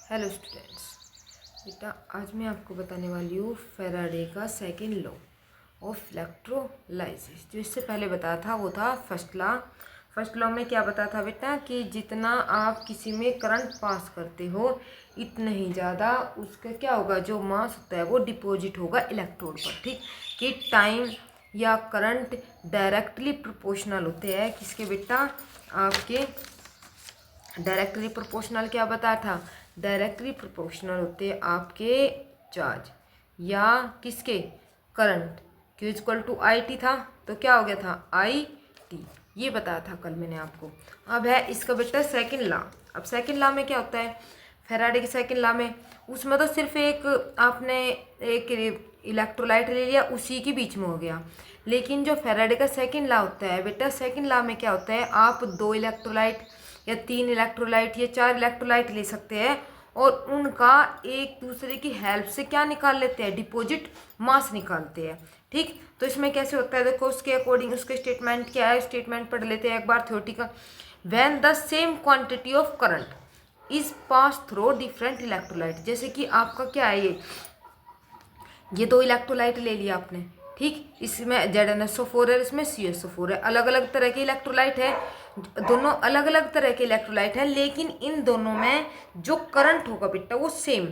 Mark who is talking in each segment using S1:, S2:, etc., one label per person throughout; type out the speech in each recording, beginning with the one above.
S1: Hello students, बेटा आज मैं आपको बताने वाली हूँ फैराडे का सेकंड लॉ ऑफ इलेक्ट्रोलाइसिस। जो इससे पहले बताया था वो था फर्स्ट लॉ। फर्स्ट लॉ में क्या बताया था बेटा कि जितना आप किसी में करंट पास करते हो इतना ही ज़्यादा उसका क्या होगा, जो मास होता है वो डिपॉजिट होगा इलेक्ट्रोड पर। ठीक, कि टाइम या करंट डायरेक्टली प्रोपोर्शनल होते हैं किसके बेटा, आपके डायरेक्टली प्रोपोर्शनल क्या बताया था, डायरेक्टली प्रोपोर्शनल होते हैं आपके चार्ज या किसके, current. Q equal to I T था तो क्या हो गया था आई टी, ये बताया था कल मैंने आपको। अब है इसका बेटा सेकंड लॉ। अब सेकंड लॉ में क्या होता है, फैराडे के सेकंड लॉ में उसमें तो सिर्फ एक आपने एक इलेक्ट्रोलाइट ले लिया, उसी के बीच में हो गया। लेकिन जो फैराडे का सेकंड लॉ होता है बेटा, सेकंड लॉ में क्या होता है, आप 2 इलेक्ट्रोलाइट या 3 इलेक्ट्रोलाइट या 4 इलेक्ट्रोलाइट ले सकते हैं और उनका एक दूसरे की हेल्प से क्या निकाल लेते हैं, डिपॉजिट मास निकालते हैं। ठीक, तो इसमें कैसे होता है देखो, उसके अकॉर्डिंग उसके स्टेटमेंट क्या है, स्टेटमेंट पढ़ लेते हैं एक बार theoretical. When the same quantity of current is pass through different electrolyte, जैसे कि आपका क्या है, ये 2 इलेक्ट्रोलाइट ले लिया आपने। ठीक, इसमें ZnSO4 है, इसमें CSO4 है, अलग अलग तरह के इलेक्ट्रोलाइट है, दोनों अलग अलग तरह के इलेक्ट्रोलाइट है, लेकिन इन दोनों में जो करंट होगा बेटा वो सेम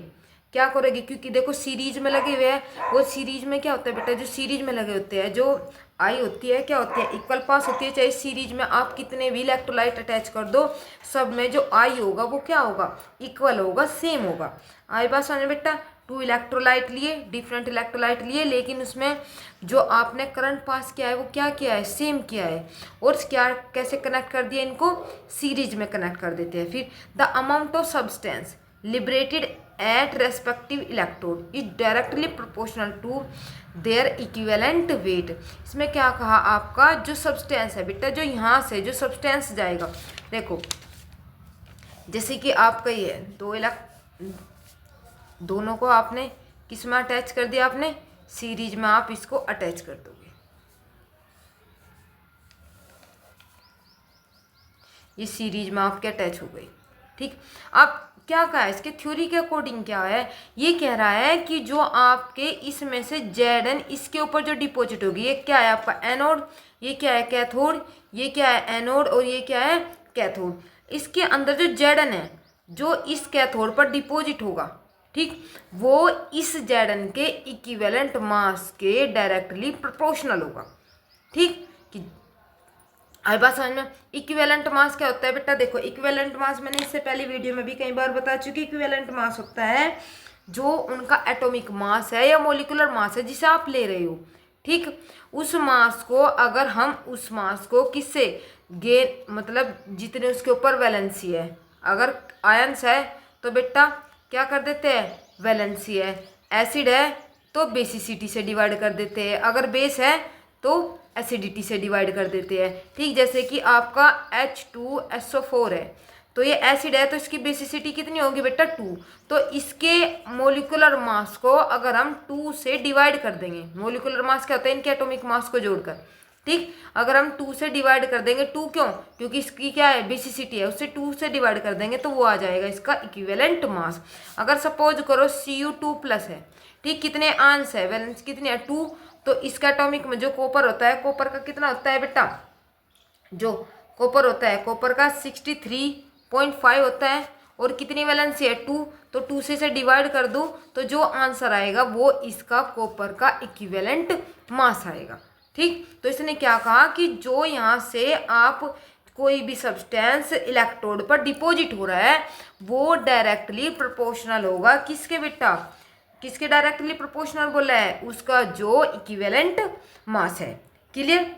S1: क्या करेगी, क्योंकि देखो सीरीज में लगे हुए हैं। वो सीरीज में क्या होता है बेटा, जो सीरीज में लगे होते हैं, जो आई होती है क्या होती है, इक्वल पास होती है। चाहे सीरीज में आप कितने भी इलेक्ट्रोलाइट अटैच कर दो, सब में जो आई होगा वो क्या होगा, इक्वल होगा, सेम होगा। आई बात समझ बेटा, 2 इलेक्ट्रोलाइट लिए, डिफरेंट इलेक्ट्रोलाइट लिए, लेकिन उसमें जो आपने करंट पास किया है वो क्या किया है, सेम किया है। और क्या कैसे कनेक्ट कर दिया, इनको सीरीज में कनेक्ट कर देते हैं। फिर the amount of substance liberated at respective electrode is directly proportional to their equivalent weight. इसमें क्या कहा, आपका जो सब्सटेंस है बेटा, जो यहाँ से जो सब्सटेंस जाएगा, देखो जैसे कि आपका ये दोनों को आपने किस में अटैच कर दिया, आपने सीरीज में आप इसको अटैच कर दोगे। ये सीरीज में आपके अटैच हो गई। ठीक, अब क्या कहा है, इसके थ्योरी के अकॉर्डिंग क्या है, ये कह रहा है कि जो आपके इसमें से Zn इसके ऊपर जो डिपॉजिट होगी, ये क्या है आपका एनोड, ये क्या है कैथोड, ये क्या है एनोड और ये क्या है कैथोड। इसके अंदर जो Zn है जो इस कैथोड पर डिपॉजिट होगा, ठीक, वो इस Zn के इक्विवेलेंट मास के डायरेक्टली प्रोपोर्शनल होगा। ठीक, कि आई बात समझ में। इक्विवेलेंट मास क्या होता है बेटा, देखो इक्विवेलेंट मास मैंने इससे पहले वीडियो में भी कई बार बता चुकी। इक्विवेलेंट मास होता है जो उनका एटॉमिक मास है या मोलिकुलर मास है जिसे आप ले रहे हो। ठीक, उस मास को अगर हम उस मास को किससे मतलब जितने उसके ऊपर वैलेंसी है, अगर आयंस है तो बेटा क्या कर देते हैं, वैलेंसी है। एसिड है तो बेसिसिटी से डिवाइड कर देते हैं, अगर बेस है तो एसिडिटी से डिवाइड कर देते हैं। ठीक, जैसे कि आपका H2SO4 है तो ये एसिड है तो इसकी बेसिसिटी कितनी होगी बेटा 2। तो इसके मोलिकुलर मास को अगर हम 2 से डिवाइड कर देंगे, मोलिकुलर मास क्या होता है, इनके एटॉमिक मास को जोड़कर। ठीक, अगर हम 2 से डिवाइड कर देंगे, 2 क्यों, क्योंकि इसकी क्या है बेसिसिटी है, उससे 2 से डिवाइड कर देंगे तो वो आ जाएगा इसका इक्विवेलेंट मास। अगर सपोज करो Cu2+ है, ठीक, कितने आंस है, वैलेंस कितने है 2, तो इसका एटॉमिक में जो कॉपर होता है, कॉपर का कितना होता है बेटा, जो कॉपर होता है कॉपर का 63.5 होता है और कितनी वैलेंसी है 2, तो 2 से डिवाइड कर दूँ तो जो आंसर आएगा वो इसका कॉपर का इक्विवेलेंट मास आएगा। ठीक, तो इसने क्या कहा कि जो यहाँ से आप कोई भी सब्सटेंस इलेक्ट्रोड पर डिपॉजिट हो रहा है वो डायरेक्टली प्रोपोर्शनल होगा किसके बेटा, किसके डायरेक्टली प्रोपोर्शनल बोला है, उसका जो इक्विवेलेंट मास है। क्लियर,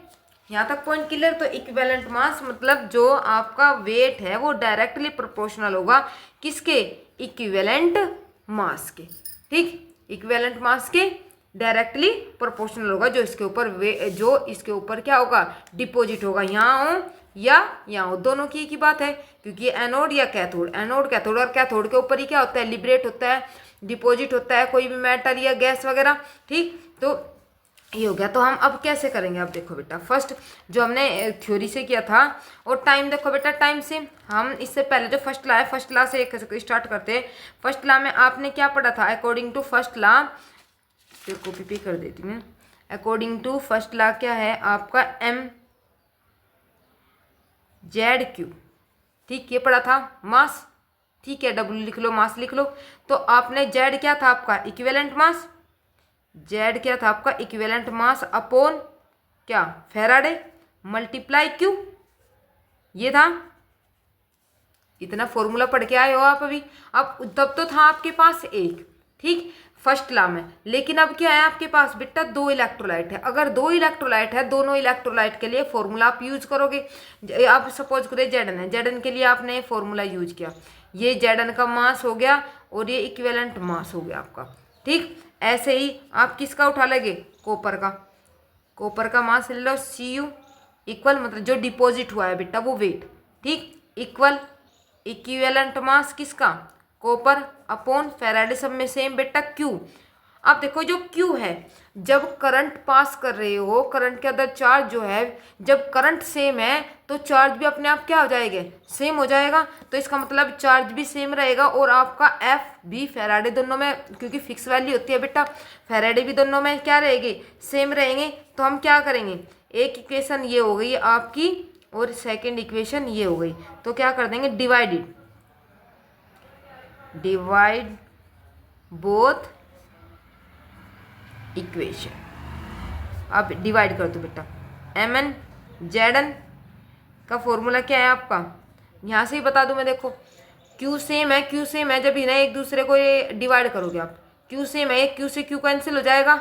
S1: यहाँ तक पॉइंट क्लियर। तो इक्विवेलेंट मास मतलब जो आपका वेट है वो डायरेक्टली प्रोपोर्शनल होगा किसके, इक्विवेलेंट मास के। ठीक, इक्विवेलेंट मास के डायरेक्टली प्रोपोर्शनल होगा जो इसके ऊपर जो इसके ऊपर क्या होगा, डिपॉजिट होगा, यहाँ हो या यहाँ हो, दोनों की एक ही बात है, क्योंकि एनोड या कैथोड, एनोड कैथोड, और कैथोड के ऊपर ही क्या होता है, लिबरेट होता है, डिपॉजिट होता है कोई भी मेटल या गैस वगैरह। ठीक, तो ये हो गया। तो हम अब कैसे करेंगे, अब देखो बेटा, फर्स्ट जो हमने थ्योरी से किया था, और टाइम देखो बेटा, टाइम से हम इससे पहले जो फर्स्ट लॉ है, फर्स्ट लॉ से स्टार्ट करते हैं। फर्स्ट लॉ में आपने क्या पढ़ा था, अकॉर्डिंग टू फर्स्ट लॉ, फिर कॉपी पे कर देती हूँ। अकॉर्डिंग टू फर्स्ट लॉ क्या है आपका, एम जेड क्यू, ठीक, ये पढ़ा था, मास, ठीक है, डब्ल्यू लिख लो, मास लिख लो। तो आपने जेड क्या था आपका, इक्विवेलेंट मास, जेड क्या था आपका, इक्विवेलेंट मास अपॉन क्या, फेराडे, मल्टीप्लाई क्यू, ये था। इतना फॉर्मूला पढ़ के आए हो आप अभी। अब तब तो था आपके पास एक, ठीक, फर्स्ट लॉ में, लेकिन अब क्या है आपके पास बेटा, दो इलेक्ट्रोलाइट है। अगर दो इलेक्ट्रोलाइट है, दोनों इलेक्ट्रोलाइट के लिए फॉर्मूला आप यूज करोगे। आप सपोज करें जेडन है, जेडन के लिए आपने फॉर्मूला यूज किया, ये जेडन का मास हो गया और ये इक्विवेलेंट मास हो गया आपका, ठीक। ऐसे ही आप किसका उठा लेंगे, कॉपर का, कॉपर का मास ले लो, Cu इक्वल, मतलब जो डिपॉजिट हुआ है बेटा वो वेट, ठीक, इक्वल इक्विवेलेंट मास किसका, कॉपर अपॉन फेराडे, सब में सेम बेटा क्यू। अब देखो जो क्यू है, जब करंट पास कर रहे हो, करंट के अंदर चार्ज जो है, जब करंट सेम है तो चार्ज भी अपने आप क्या हो जाएगा, सेम हो जाएगा। तो इसका मतलब चार्ज भी सेम रहेगा और आपका एफ भी फेराडे दोनों में, क्योंकि फिक्स वैल्यू होती है बेटा, फेराडे भी दोनों में क्या रहेगी, सेम रहेंगे। तो हम क्या करेंगे, एक इक्वेशन ये हो गई आपकी और सेकेंड इक्वेशन ये हो गई, तो क्या कर देंगे, डिवाइड बोथ इक्वेशन। अब डिवाइड कर दो बेटा, एम एन जेड एन का फॉर्मूला क्या है आपका, यहाँ से ही बता दूं मैं, देखो क्यू सेम है, क्यू सेम है, जब इन्हें एक दूसरे को ये डिवाइड करोगे आप, क्यू सेम है, क्यू से क्यू कैंसिल हो जाएगा,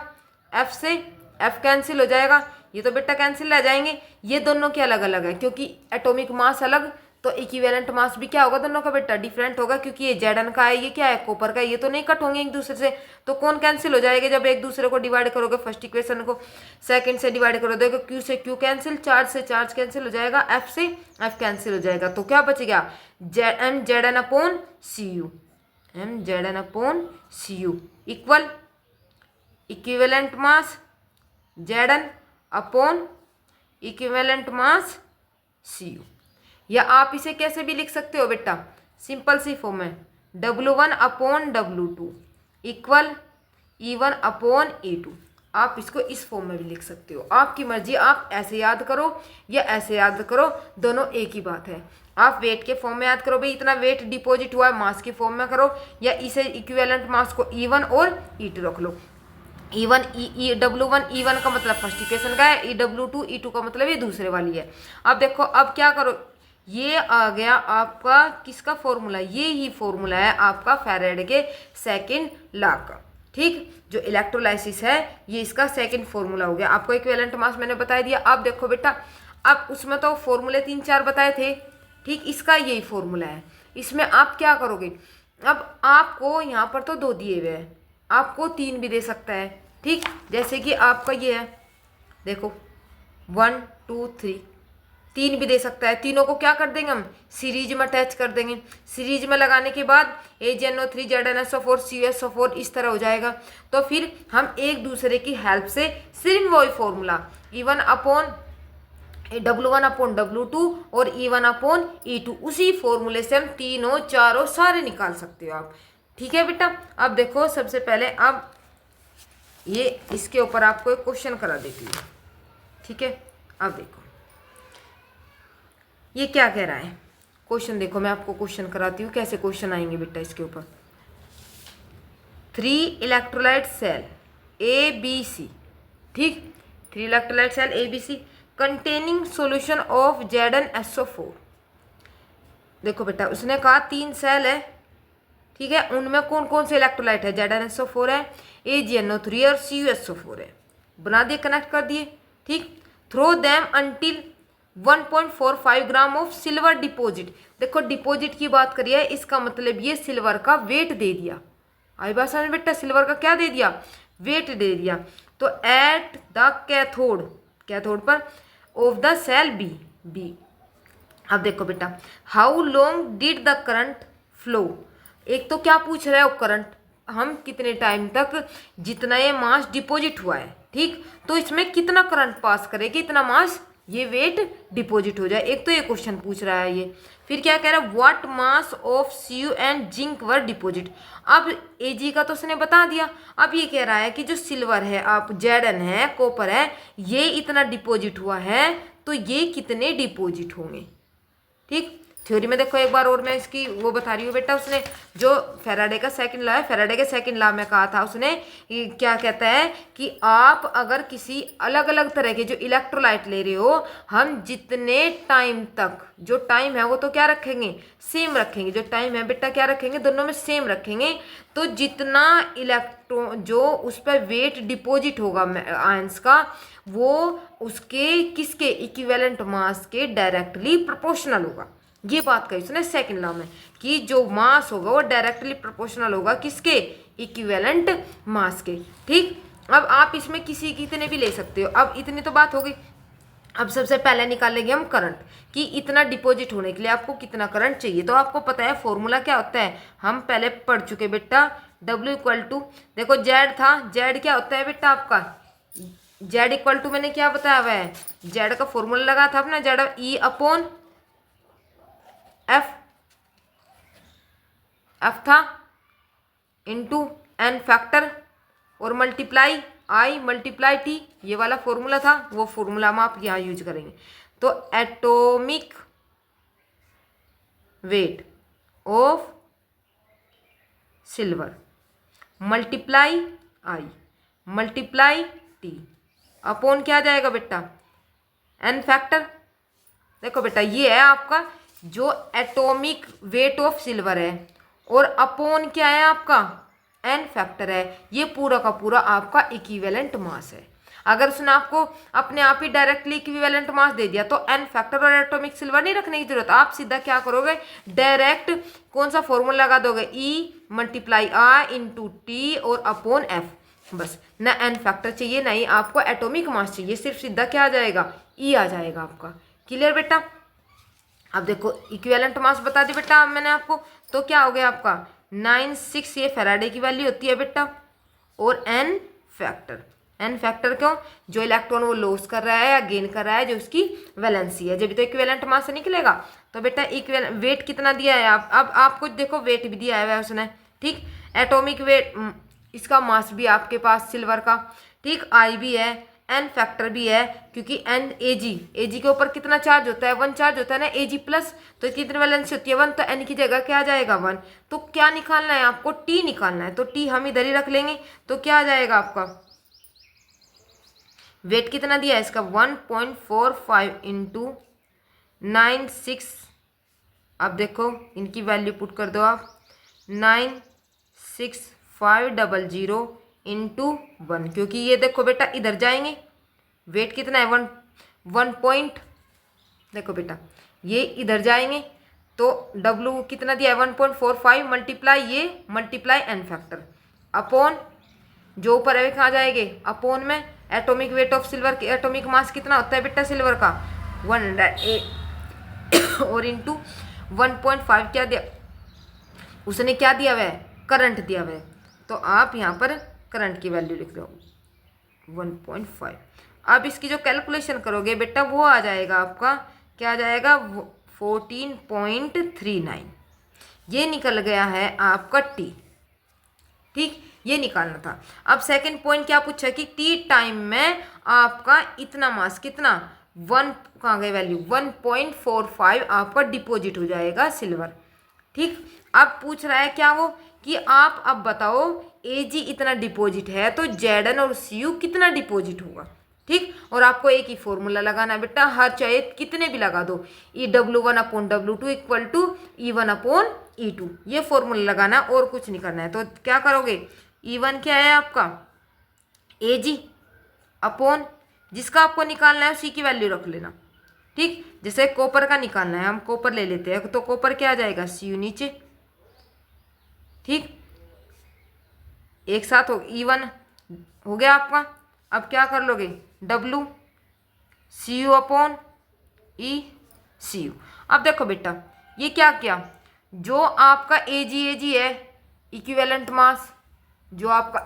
S1: एफ से एफ कैंसिल हो जाएगा, ये तो बेटा कैंसिल आ जाएंगे। ये दोनों के अलग अलग है, क्योंकि एटॉमिक मास अलग, तो इक्विवेलेंट मास भी क्या होगा दोनों का बेटा, डिफरेंट होगा, क्योंकि ये जेडन का है, ये क्या है, कॉपर का है, ये तो नहीं कट होंगे एक दूसरे से। तो कौन कैंसिल हो जाएगा जब एक दूसरे को डिवाइड करोगे, फर्स्ट इक्वेशन को सेकंड से डिवाइड करो, देखो क्यू से क्यू कैंसिल, चार्ज से चार्ज कैंसिल हो जाएगा, एफ से एफ कैंसिल हो जाएगा। तो क्या बच गया, M Z N upon C U, M Z N upon C U equal equivalent mass Z N upon equivalent mass C U. या आप इसे कैसे भी लिख सकते हो बेटा, सिंपल सी फॉर्म में, W1 upon W2 equal E1 upon E2। आप इसको इस फॉर्म में भी लिख सकते हो, आपकी मर्जी, आप ऐसे याद करो या ऐसे याद करो, दोनों एक ही बात है। आप वेट के फॉर्म में याद करो, भाई इतना वेट डिपॉजिट हुआ है, मास के फॉर्म में करो, या इसे इक्विवेलेंट मास को E1 और E2 रख लो। E1 W1 E1 का मतलब फर्स्ट इक्वेशन का है, W2 E2 का मतलब ये दूसरे वाली है। अब देखो, अब क्या करो, ये आ गया आपका किसका फॉर्मूला, ये ही फॉर्मूला है आपका फैराडे के सेकंड लॉ का, ठीक। जो इलेक्ट्रोलाइसिस है ये इसका सेकंड फॉर्मूला हो गया। आपको इक्विवेलेंट मास मैंने बता दिया। अब देखो बेटा, अब उसमें तो फॉर्मूले 3-4 बताए थे, ठीक, इसका यही फॉर्मूला है। इसमें आप क्या करोगे, अब आपको यहाँ पर तो 2 दिए हुए हैं, आपको 3 भी दे सकता है, ठीक। जैसे कि आपका ये है, देखो 1 2 3, 3 भी दे सकता है। तीनों को क्या कर देंगे हम, सीरीज में अटैच कर देंगे। सीरीज में लगाने के बाद AgNO3 ZnSO4 CuSO4 इस तरह हो जाएगा। तो फिर हम एक दूसरे की हेल्प से सिर्फ वही formula E1 upon W1 upon W2 और E1 अपॉन E2, उसी फॉर्मूले से हम तीनों चारों सारे निकाल सकते हो आप, ठीक है बेटा। अब देखो, सबसे पहले अब ये इसके ऊपर आपको एक क्वेश्चन करा देती हूँ, ठीक है। अब देखो ये क्या कह रहा है क्वेश्चन, देखो मैं आपको क्वेश्चन कराती हूँ कैसे क्वेश्चन आएंगे बेटा इसके ऊपर। 3 इलेक्ट्रोलाइट सेल ABC, ठीक, 3 electrolyte cell ABC containing solution of ZnSO4। देखो बेटा, उसने कहा 3 सेल है, ठीक है, उनमें कौन कौन से इलेक्ट्रोलाइट है, ZnSO4 है, AgNO3 और CuSO4 है। बना दिए, कनेक्ट कर दिए, ठीक। Through them until 1.45 gram of silver deposit. देखो डिपॉजिट की बात करिए, इसका मतलब ये सिल्वर का वेट दे दिया। आई बात समझ बेटा, सिल्वर का क्या दे दिया, वेट दे दिया। तो एट द कैथोड पर ऑफ द सेल बी। अब देखो बेटा, how long did the current flow. एक तो क्या पूछ रहा है, वो करंट हम कितने टाइम तक, जितना ये मास डिपॉजिट हुआ है, ठीक। तो इसमें कितना करंट पास करे कि इतना मास ये वेट डिपॉजिट हो जाए। एक तो ये क्वेश्चन पूछ रहा है ये। फिर क्या कह रहा है, what mass of Cu and zinc were deposit. अब Ag का तो उसने बता दिया। अब ये कह रहा है कि जो सिल्वर है, आप Zn है, कॉपर है, ये इतना डिपॉजिट हुआ है, तो ये कितने डिपॉजिट होंगे। ठीक। थ्योरी में देखो एक बार और मैं इसकी वो बता रही हूँ बेटा। उसने जो फैराडे का सेकंड लॉ है, फैराडे के सेकंड लॉ में कहा था उसने, क्या कहता है कि आप अगर किसी अलग अलग तरह के जो इलेक्ट्रोलाइट ले रहे हो, हम जितने टाइम तक, जो टाइम है वो तो क्या रखेंगे, सेम रखेंगे। जो टाइम है बेटा क्या रखेंगे, दोनों में सेम रखेंगे। तो जितना इलेक्ट्रॉन जो उस पर वेट डिपॉजिट होगा आयंस का, वो उसके किसके इक्विवेलेंट मास के डायरेक्टली प्रोपोर्शनल होगा। ये बात कही उसने सेकंड लॉ में कि जो मास होगा वो डायरेक्टली प्रोपोर्शनल होगा किसके, इक्विवेलेंट मास के। ठीक। अब आप इसमें किसी कितने भी ले सकते हो। अब इतनी तो बात हो गई। अब सबसे पहले निकाल लेंगे हम करंट कि इतना डिपॉजिट होने के लिए आपको कितना करंट चाहिए। तो आपको पता है फॉर्मूला क्या होता है, हम पहले पढ़ चुके बेटा। W इक्वल टू, देखो Z था, Z क्या होता है बेटा आपका, Z इक्वल टू मैंने क्या बताया हुआ है, Z का फॉर्मूला लगा था अपना, Z E अपॉन एफ था इंटू एन फैक्टर और मल्टीप्लाई आई मल्टीप्लाई टी, ये वाला फॉर्मूला था। वो फॉर्मूला हम आप यहाँ यूज करेंगे। तो atomic weight of silver multiply I multiply T upon क्या जाएगा बेटा, एन फैक्टर। देखो बेटा ये है आपका जो एटॉमिक वेट ऑफ सिल्वर है, और अपॉन क्या है आपका, एन फैक्टर है। ये पूरा का पूरा आपका इक्विवेलेंट मास है। अगर उसने आपको अपने आप ही डायरेक्टली इक्विवेलेंट मास दे दिया तो एन फैक्टर और एटॉमिक सिल्वर नहीं रखने की जरूरत। आप सीधा क्या करोगे, डायरेक्ट कौन सा फॉर्मूला लगा दोगे, ई मल्टीप्लाई आर इंटू टी और अपॉन एफ। बस, ना एन फैक्टर चाहिए ना ही आपको एटॉमिक मास चाहिए, सिर्फ सीधा क्या आ जाएगा, ई आ जाएगा आपका। क्लियर बेटा। अब देखो इक्विवेलेंट मास बता दी बेटा अब मैंने आपको। तो क्या हो गया आपका 96, ये फैराडे की वैल्यू होती है बेटा, और एन फैक्टर। एन फैक्टर क्यों, जो इलेक्ट्रॉन वो लॉस कर रहा है या गेन कर रहा है, जो उसकी वैलेंसी है। जब तो इक्विवेलेंट मास से निकलेगा। तो बेटा इक्विवेलेंट वेट कितना दिया है आप, अब आपको देखो वेट भी दिया है उसने। ठीक। एटॉमिक वेट, इसका मास भी आपके पास सिल्वर का। ठीक। आई भी है, एन फैक्टर भी है, क्योंकि एन एजी के ऊपर कितना चार्ज होता है, 1 चार्ज होता है ना, एजी प्लस। तो कितनी वैलेंसी होती है 1, तो एन की जगह क्या आ जाएगा 1। तो क्या निकालना है आपको, टी निकालना है। तो टी हम इधर ही रख लेंगे। तो क्या आ जाएगा आपका, वेट कितना दिया है इसका 1.45 इंटू 96। अब देखो इनकी वैल्यू पुट कर दो आप, 96500 इंटू 1, क्योंकि ये देखो बेटा इधर जाएंगे। वेट कितना है 1 पॉइंट, देखो बेटा ये इधर जाएंगे तो W कितना दिया है 1.45 मल्टीप्लाई ये मल्टीप्लाई एन फैक्टर अपॉन जो ऊपर है कहाँ जाएंगे, अपॉन में एटॉमिक वेट ऑफ सिल्वर की, एटॉमिक मास कितना होता है बेटा सिल्वर का 108 और इंटू 1.5 क्या दिया उसने, क्या दिया हुआ है, करंट दिया हुआ है। तो आप यहाँ पर करंट की वैल्यू लिख दो 1.5। अब इसकी जो कैलकुलेशन करोगे बेटा वो आ जाएगा आपका, क्या आ जाएगा 14.39। ये निकल गया है आपका टी। ठीक। ये निकालना था। अब सेकंड पॉइंट क्या पूछा कि टी टाइम में आपका इतना मास कितना 1, कहाँ गई वैल्यू 1.45 आपका डिपॉजिट हो जाएगा सिल्वर। ठीक। अब पूछ रहा है क्या वो कि आप अब बताओ एजी इतना डिपॉजिट है तो जेडन और सीयू कितना डिपॉजिट होगा। ठीक। और आपको एक ही फॉर्मूला लगाना है बेटा, हर चाहे कितने भी लगा दो, W1/W2 इक्वल टू E1/E2, ये फॉर्मूला लगाना और कुछ नहीं करना है। तो क्या करोगे, E1 क्या है आपका एजी अपॉन जिसका आपको निकालना है उसी की वैल्यू रख लेना। ठीक। जैसे कॉपर का निकालना है, हम कॉपर ले लेते हैं, तो कॉपर क्या आ जाएगा सीयू नीचे। ठीक। एक साथ हो E1 हो गया आपका। अब क्या कर लोगे W CU upon E CU। अब देखो बेटा ये क्या किया, जो आपका एजी है इक्विवेलेंट मास, जो आपका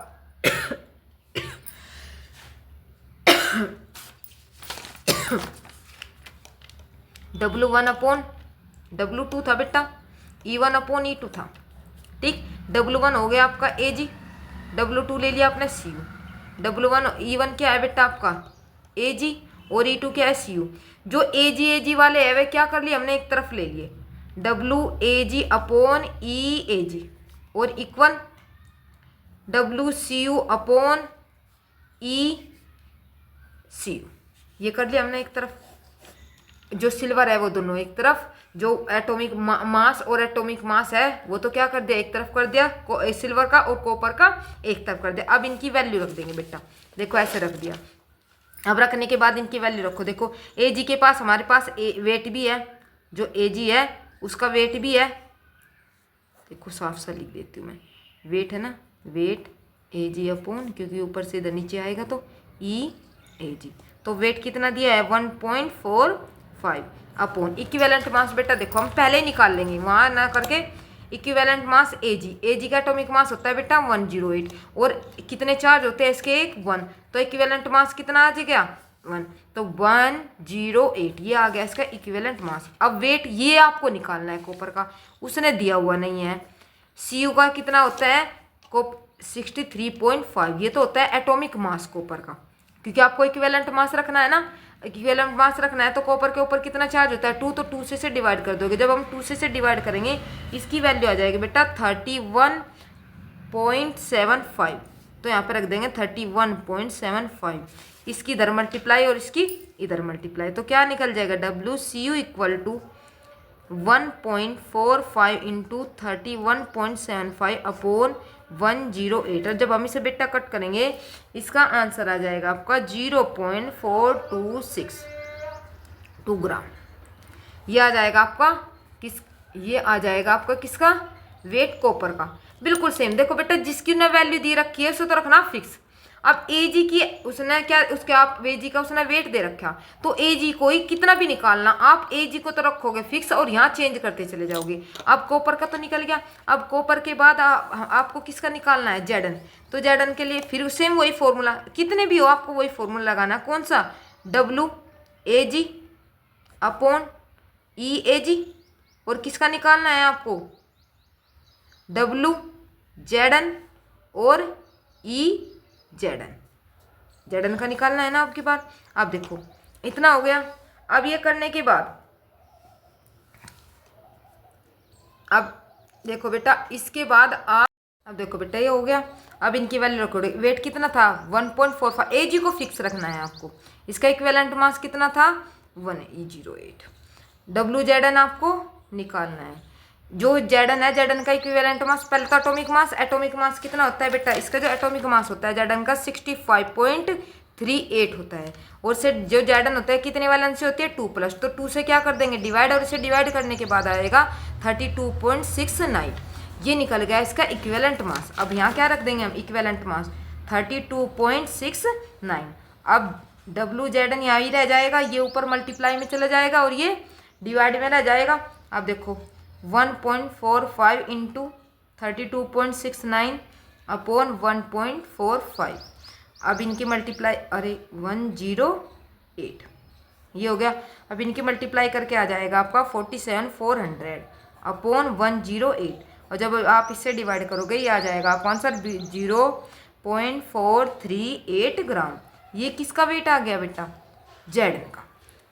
S1: W1/W2 था बेटा, E1/E2 था। ठीक, W1 हो गया आपका Ag, W2 ले लिया आपने Cu। E1 क्या है बेटा आपका Ag और E2 क्या है Cu। जो Ag वाले है वे क्या कर लिए हमने, एक तरफ ले लिए, WAg/EAg और इक्वल WCU/ECU, ये कर लिया हमने एक तरफ। जो सिल्वर है वो दोनों एक तरफ, जो एटॉमिक मास और एटॉमिक मास है वो तो क्या कर दिया, एक तरफ कर दिया, सिल्वर का और कॉपर का एक तरफ कर दिया। अब इनकी वैल्यू रख देंगे बेटा, देखो ऐसे रख दिया। अब रखने के बाद इनकी वैल्यू रखो, देखो Ag के पास हमारे पास वेट भी है, जो Ag है उसका वेट भी है, देखो साफ सा लिख देती हूँ मैं, वेट है ना, वेट Ag/, क्योंकि ऊपर से इधर नीचे आएगा तो EAg, तो वेट कितना दिया है 1.45 इक्विवेलेंट मास बेटा देखो हम पहले ही निकाल लेंगे, वहाँ ना करके इक्विवेलेंट मास Ag का एटॉमिक मास होता है बेटा 108, और कितने चार्ज होते हैं इसके, एक 1, तो इक्विवेलेंट मास कितना आ जाएगा 1, तो 108 ये आ गया इसका इक्विवेलेंट मास। अब वेट ये आपको निकालना है कॉपर का, उसने दिया हुआ नहीं है। Cu का कितना होता है 63.5, ये तो होता है एटॉमिक मास कॉपर का, क्योंकि आपको इक्विवेलेंट मास रखना है ना, इक्विवेलेंट मास रखना है तो कॉपर के ऊपर कितना चार्ज होता है 2, तो 2 से डिवाइड कर दोगे। जब हम 2 से डिवाइड करेंगे इसकी वैल्यू आ जाएगी बेटा 31.75, तो यहाँ पे रख देंगे 31.75, इसकी इधर मल्टीप्लाई और इसकी इधर मल्टीप्लाई, तो क्या निकल जाएगा WCU = 1.45 इंटू 31.75/108, और जब हम इसे बेटा कट करेंगे इसका आंसर आ जाएगा आपका 0.426 ग्राम। ये आ जाएगा आपका किसका वेट कॉपर का, बिल्कुल सेम। देखो बेटा जिसकी उन्हें वैल्यू दी रखी है उसे तो रखना फिक्स। अब Ag की उसने क्या, उसके आप Ag का उसने वेट दे रखा, तो Ag को ही कितना भी निकालना, आप Ag को तो रखोगे फिक्स और यहाँ चेंज करते चले जाओगे। अब कॉपर का तो निकल गया, अब कॉपर के बाद आपको किसका निकालना है Zn, तो Zn के लिए फिर सेम वही फॉर्मूला, कितने भी हो आपको वही फॉर्मूला लगाना, कौन सा WAg/EAg, और किसका निकालना है आपको WZn और Zn का निकालना है ना आपकी बात। अब देखो इतना हो गया। अब ये करने के बाद अब देखो बेटा इसके बाद अब देखो बेटा ये हो गया। अब इनकी वैल्यू रखो, वेट कितना था 1.45, Ag को फिक्स रखना है आपको, इसका इक्विवेलेंट मास कितना था 108, WZn आपको निकालना है। जो Zn है, Zn का इक्विवेलेंट मास, पहले तो एटॉमिक मास कितना होता है बेटा, इसका जो एटॉमिक मास होता है Zn का 65.38 होता है, और से जो Zn होता है कितने वैलेंस से होती है 2+, तो 2 से क्या कर देंगे डिवाइड, और इसे डिवाइड करने के बाद आएगा 32.69, ये निकल गया इसका इक्विवेलेंट मास। अब यहाँ क्या रख देंगे हम इक्विवेलेंट मास 32.69। अब WZn यहाँ ही रह जाएगा, ये ऊपर मल्टीप्लाई में चला जाएगा और ये डिवाइड में रह जाएगा। अब देखो 1.45 इंटू 32.69/1.45, अब इनकी मल्टीप्लाई 108, ये हो गया। अब इनकी मल्टीप्लाई करके आ जाएगा आपका 47,400/108, और जब आप इससे डिवाइड करोगे ये आ जाएगा आपका आंसर 0.438 ग्राम। ये किसका वेट आ गया बेटा Zn का।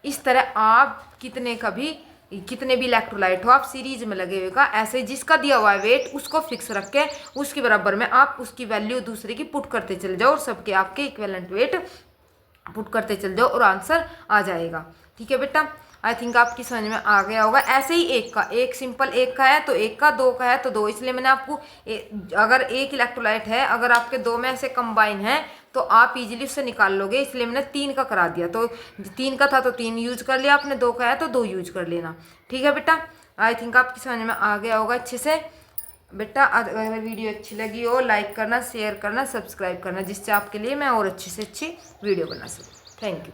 S1: इस तरह आप कितने भी इलेक्ट्रोलाइट हो आप सीरीज में लगे हुए का ऐसे जिसका दिया हुआ है वेट उसको फिक्स रख के उसके बराबर में आप उसकी वैल्यू दूसरे की पुट करते चले जाओ, और सबके आपके इक्विवेलेंट वेट पुट करते चले जाओ और आंसर आ जाएगा। ठीक है बेटा, आई थिंक आपकी समझ में आ गया होगा। ऐसे ही एक सिंपल एक का है तो एक का, दो का है तो दो, इसलिए मैंने आपको अगर एक इलेक्ट्रोलाइट है, अगर आपके दो में ऐसे कंबाइन है तो आप इजीली उससे निकाल लोगे, इसलिए मैंने 3 का करा दिया। तो 3 का था तो 3 यूज कर लिया आपने, 2 का है तो 2 यूज कर लेना। ठीक है बेटा, आई थिंक आपकी समझ में आ गया होगा अच्छे से। बेटा अगर वीडियो अच्छी लगी हो लाइक करना, शेयर करना, सब्सक्राइब करना, जिससे आपके लिए मैं और अच्छी से अच्छी वीडियो बना सकूँ। Thank you.